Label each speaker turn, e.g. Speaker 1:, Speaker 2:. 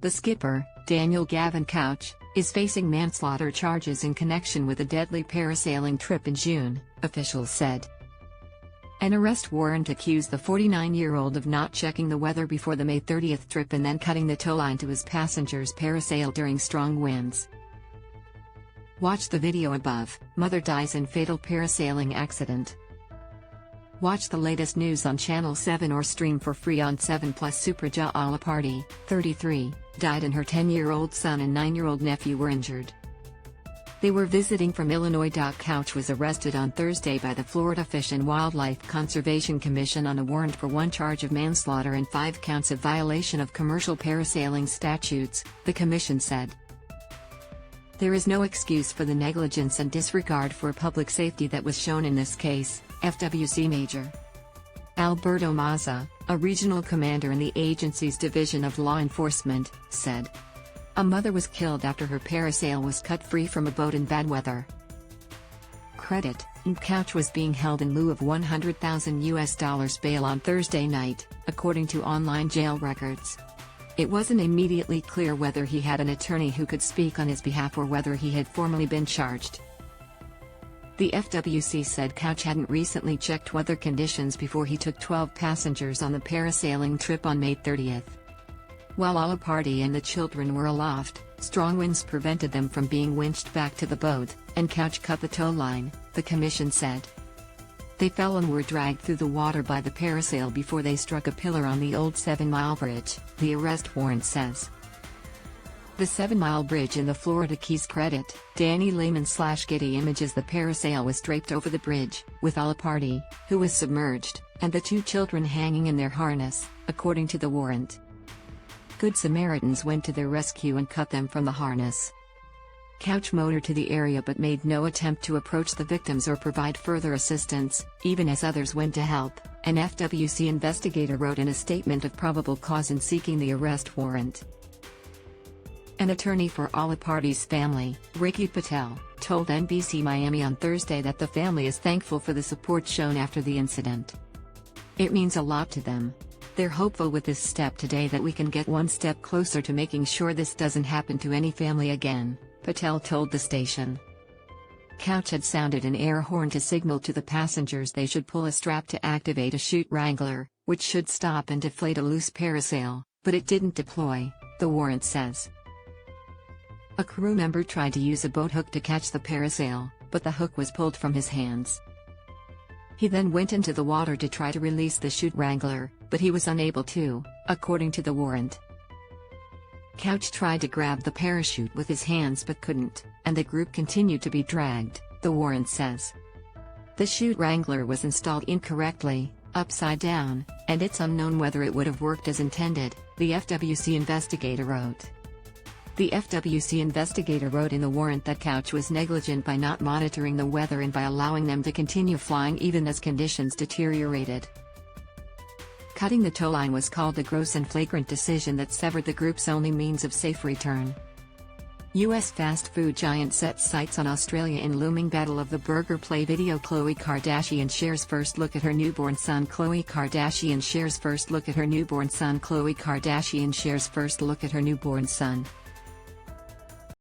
Speaker 1: The skipper, Daniel Gavin Couch, is facing manslaughter charges in connection with a deadly parasailing trip in June, officials said. An arrest warrant accused the 49-year-old of not checking the weather before the May 30th trip and then cutting the towline to his passengers' parasail during strong winds. Watch the video above. Mother dies in fatal parasailing accident. Watch the latest news on Channel 7 or stream for free on 7 Plus. Supraja Alaparthi, 33, died and her 10-year-old son and 9-year-old nephew were injured. They were visiting from Illinois. Couch was arrested on Thursday by the Florida Fish and Wildlife Conservation Commission on a warrant for 1 charge of manslaughter and 5 counts of violation of commercial parasailing statutes, the commission said. There is no excuse for the negligence and disregard for public safety that was shown in this case, FWC Major Alberto Mazza, a regional commander in the agency's Division of Law Enforcement, said. A mother was killed after her parasail was cut free from a boat in bad weather. Couch was being held in lieu of $100,000 bail on Thursday night, according to online jail records. It wasn't immediately clear whether he had an attorney who could speak on his behalf or whether he had formally been charged. The FWC said Couch hadn't recently checked weather conditions before he took 12 passengers on the parasailing trip on May 30th. While Alaparthi and the children were aloft, strong winds prevented them from being winched back to the boat, and Couch cut the tow line, the commission said. They fell and were dragged through the water by the parasail before they struck a pillar on the old 7-mile bridge, the arrest warrant says. The 7-mile bridge in the Florida Keys. Danny Lehman/Getty Images. The parasail was draped over the bridge, with Alaparthi, who was submerged, and the 2 children hanging in their harness, according to the warrant. Good Samaritans went to their rescue and cut them from the harness. Couch motored to the area but made no attempt to approach the victims or provide further assistance, even as others went to help, an FWC investigator wrote in a statement of probable cause in seeking the arrest warrant. An attorney for Alaparthi's family, Ricky Patel, told NBC Miami on Thursday that the family is thankful for the support shown after the incident. It means a lot to them. They're hopeful with this step today that we can get one step closer to making sure this doesn't happen to any family again, Patel told the station. Couch had sounded an air horn to signal to the passengers they should pull a strap to activate a chute wrangler, which should stop and deflate a loose parasail, but it didn't deploy, the warrant says. A crew member tried to use a boat hook to catch the parasail, but the hook was pulled from his hands. He then went into the water to try to release the chute wrangler, but he was unable to, according to the warrant. Couch tried to grab the parachute with his hands but couldn't, and the group continued to be dragged, the warrant says. The chute wrangler was installed incorrectly, upside down, and it's unknown whether it would have worked as intended, the FWC investigator wrote. The FWC investigator wrote in the warrant that Couch was negligent by not monitoring the weather and by allowing them to continue flying even as conditions deteriorated. Cutting the towline was called a gross and flagrant decision that severed the group's only means of safe return. U.S. fast food giant sets sights on Australia in looming battle of the burger play video. Khloe Kardashian shares first look at her newborn son. Khloe Kardashian shares first look at her newborn son. Khloe Kardashian shares first look at her newborn son.